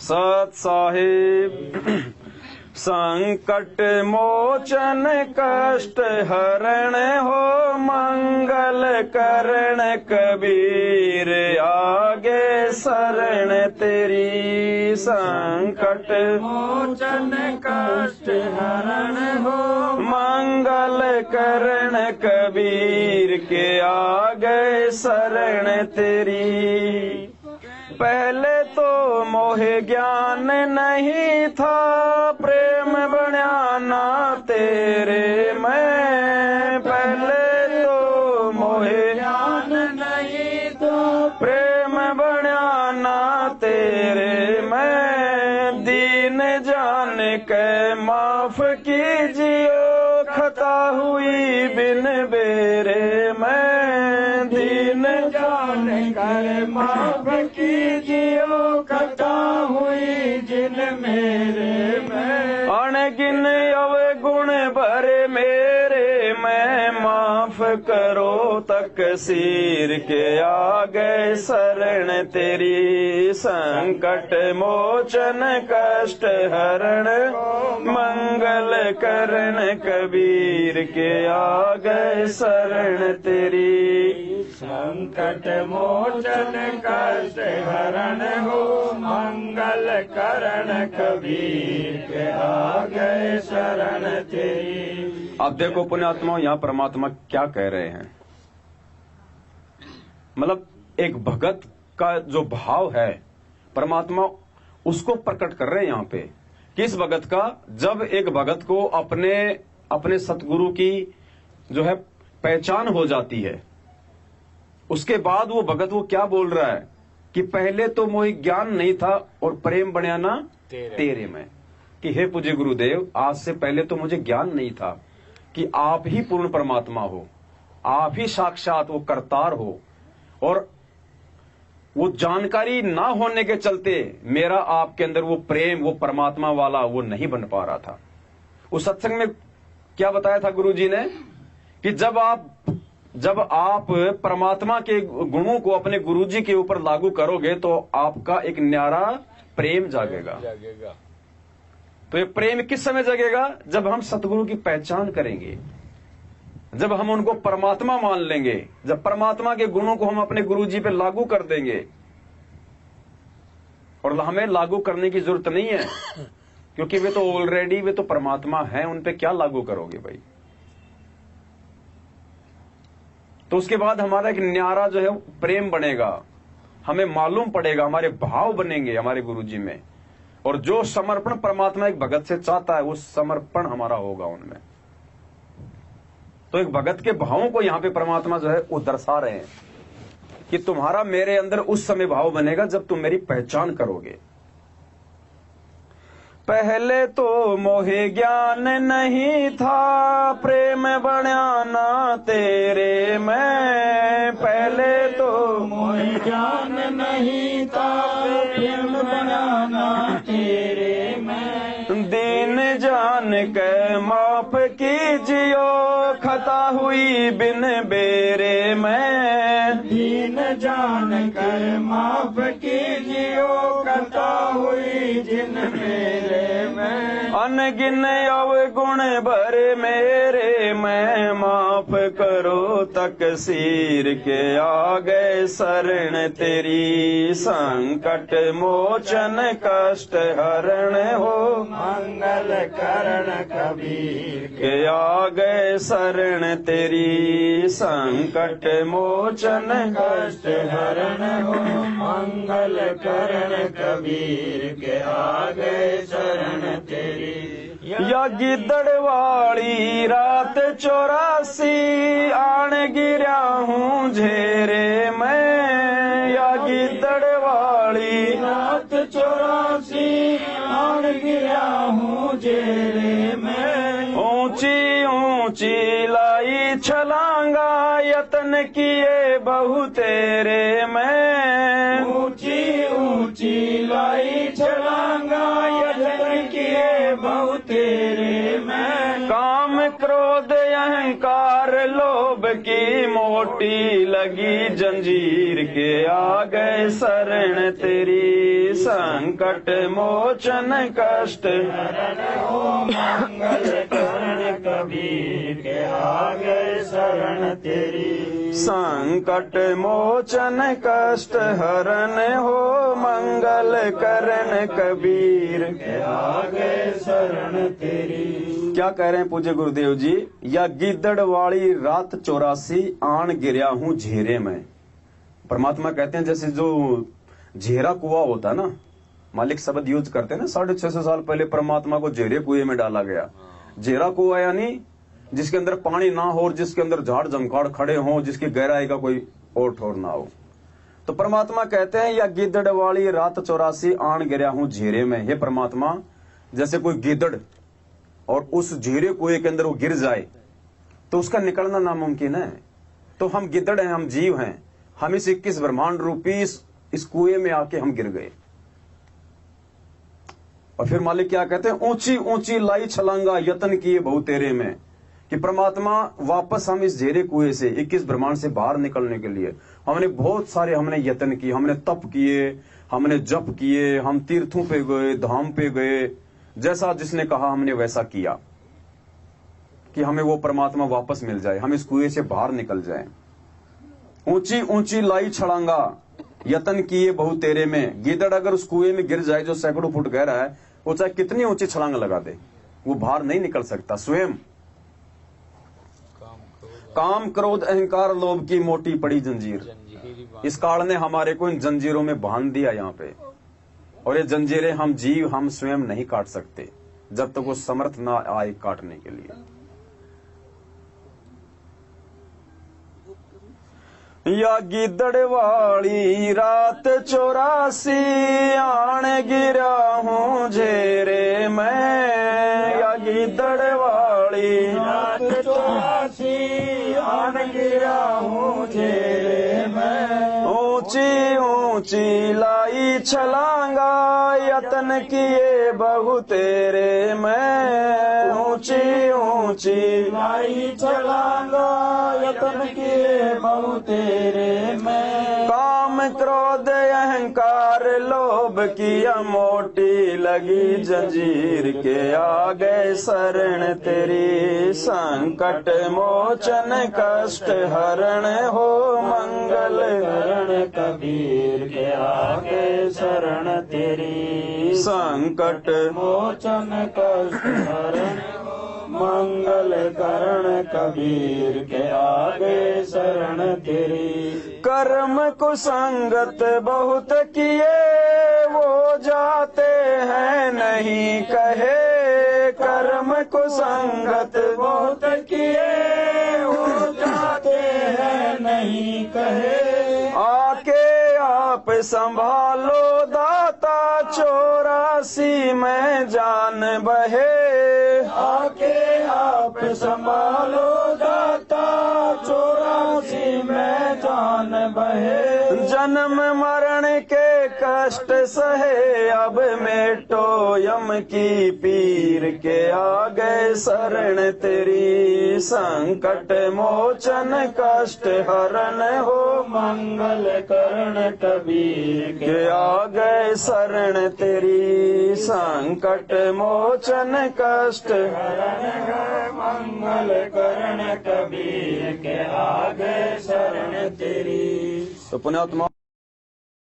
सत साहिब। संकट मोचन कष्ट हरण हो मंगल करण कबीर आगे शरण तेरी। संकट मोचन कष्ट हरण हो मंगल करण कबीर के आगे शरण तेरी। पहले तो मोहे ज्ञान नहीं था प्रेम बण्याना तेरे मैं। पहले तो मोहे ज्ञान नहीं तो प्रेम बण्याना तेरे मैं। दीन जान के माफ कीजियो खता हुई बिन बेरे मैं। दीन जान कर माफ कीजियो खता हुई जिन मेरे में। अनगिन अवगुण भरे मेरे मैं माफ करो तकसीर के आगे शरण तेरी। संकट मोचन कष्ट हरण मंगल करण कबीर के आगे शरण तेरी। संकट मोचन कष्ट हरण हो मंगल करण कबीर के आगे शरण तेरी। अब देखो पुण्यात्मा, यहाँ परमात्मा क्या कह रहे हैं। मतलब एक भगत का जो भाव है परमात्मा उसको प्रकट कर रहे हैं यहाँ पे। किस भगत का? जब एक भगत को अपने सतगुरु की जो है पहचान हो जाती है, उसके बाद वो भगत वो क्या बोल रहा है कि पहले तो मोहि ज्ञान नहीं था और प्रेम बण्याना तेरे में। कि हे पूज्य गुरुदेव, आज से पहले तो मुझे ज्ञान नहीं था कि आप ही पूर्ण परमात्मा हो, आप ही साक्षात वो करतार हो। और वो जानकारी ना होने के चलते मेरा आपके अंदर वो प्रेम, वो परमात्मा वाला वो नहीं बन पा रहा था। उस सत्संग में क्या बताया था गुरु जी ने कि जब आप परमात्मा के गुणों को अपने गुरु जी के ऊपर लागू करोगे तो आपका एक न्यारा प्रेम जागेगा। तो ये प्रेम किस समय जगेगा? जब हम सतगुरु की पहचान करेंगे, जब हम उनको परमात्मा मान लेंगे, जब परमात्मा के गुणों को हम अपने गुरु जी पे लागू कर देंगे। और हमें लागू करने की जरूरत नहीं है क्योंकि वे तो ऑलरेडी वे तो परमात्मा हैं, उन पे क्या लागू करोगे भाई। तो उसके बाद हमारा एक न्यारा जो है प्रेम बनेगा, हमें मालूम पड़ेगा, हमारे भाव बनेंगे हमारे गुरु जी में। और जो समर्पण परमात्मा एक भगत से चाहता है वो समर्पण हमारा होगा उनमें। तो एक भगत के भावों को यहां पे परमात्मा जो है वो दर्शा रहे हैं कि तुम्हारा मेरे अंदर उस समय भाव बनेगा जब तुम मेरी पहचान करोगे। पहले तो मोहे ज्ञान नहीं था प्रेम बण्याना तेरे मैं। पहले तो मोहे ज्ञान नहीं था प्रेम बण्याना तेरे मैं। दीन जान के माफ कीजियो खता हुई बिन बेरे मैं। दीन जान कर माफ कीजियो खता हुई जिन मेरे में। अनगिन अवगुण भरे मेरे मैं माफ करो तकसीर के आगे शरण तेरी। संकट मोचन कष्ट हरण हो मंगल करण कबीर के आगे शरण तेरी। संकट मोचन कष्ट हरण हो मंगल करण कबीर के आगे शरण तेरी। या गिद्दड़ वाली रात 84 आण गिरा हूँ झेरे मैं। या गिद्दड़ वाली रात 84 आण गिरा हूँ झेरे में। ऊंची ऊंची लाई छलांगा यतन किए बहु तेरे मैं। ऊंची ऊंची लाई छलांगा यतन किए बहु तेरे में। काम क्रोध अहंकार लोभ की मोटी लगी जंजीर के आ गए शरण तेरी, संकट मोचन कष्ट मंगल करण कबीर के आ गए शरण तेरी, संकट मोचन कष्ट हरण हो मंगल करण कबीर के आ गए शरण तेरी। क्या कह रहे हैं पूज्य गुरुदेव जी? या गिद्दड़ वाली रात 84 आन गिरया हूँ झेरे में। परमात्मा कहते हैं जैसे जो झेरा कुआं होता है ना, मालिक शब्द यूज करते हैं ना, 650 साल पहले परमात्मा को झेरे कुएं में डाला गया। झेरा कुआं यानी जिसके अंदर पानी ना हो और जिसके अंदर झाड़ जमकाड़ खड़े हो, जिसकी गहराई का कोई और ठोर ना हो। तो परमात्मा कहते हैं या गिद्दड़ वाली रात 84 आन गिरया हूँ झेरे में। हे परमात्मा, जैसे कोई गिद्दड़ और उस झेरे कुएं के अंदर वो गिर जाए तो उसका निकलना नामुमकिन है। तो हम गिद्दड़ हैं, हम जीव हैं, हम इस 21 ब्रह्मांड रूपी इस कुएं में आके हम गिर गए। और फिर मालिक क्या कहते हैं? ऊंची ऊंची लाई छलांगा यत्न किए बहु तेरे में। कि परमात्मा वापस हम इस झेरे कुएं से 21 ब्रह्मांड से बाहर निकलने के लिए हमने बहुत सारे यत्न किए, हमने तप किए, हमने जप किए, हम तीर्थों पे गए, धाम पे गए, जैसा जिसने कहा हमने वैसा किया कि हमें वो परमात्मा वापस मिल जाए, हम इस कुएं से बाहर निकल जाएं। ऊंची ऊंची लाई छलांगा यत्न किए बहु तेरे में। गिद्दड़ अगर उस कुएं में गिर जाए जो सैकड़ों फुट गहरा है, वो चाहे कितनी ऊंची छलांग लगा दे, वो बाहर नहीं निकल सकता। स्वयं काम क्रोध अहंकार लोभ की मोटी पड़ी जंजीर, इस काल ने हमारे को इन जंजीरों में बांध दिया यहाँ पे। और ये जंजीरें हम जीव हम स्वयं नहीं काट सकते जब तक वो समर्थ ना आए काटने के लिए। या गिद्दड़ वाली रात 84 आन गिरा हूँ झेरे में। या गिद्दड़ वाली रात 84 आन गिरा हूँ झेरे में। ऊंची ऊंची लाई छलांगा यत्न किए बहु तेरे में। ऊंची ऊंची लाई छलांगा यत्न किए बहु तेरे में। काम क्रोध अहंकार लोभ किया मोटी लगी जंजीर के आ गए शरण तेरी। संकट मोचन कष्ट हरण हो मंगल करण कबीर के आ गए शरण तेरी। संकट मोचन कष्ट हरण मंगल करण कबीर के आ गए शरण तेरी। कर्म कुसंगत बहुत किए वो जाते हैं नहीं कहे। कर्म कुसंगत बहुत किए वो जाते हैं नहीं कहे। आके आप संभालो दाता 84 में जान बहे। आके आप संभालो दाता 84 में जान बहे। जन्म मरण के कष्ट सहे अब मेटो यम की पीर के आ गए शरण तेरी। संकट मोचन कष्ट हरण हो मंगल करण कबीर के आ गए शरण तेरी। संकट मोचन कष्ट हरण है मंगल करण कबीर के आ गए शरण तेरी। तो पुण्यात्मा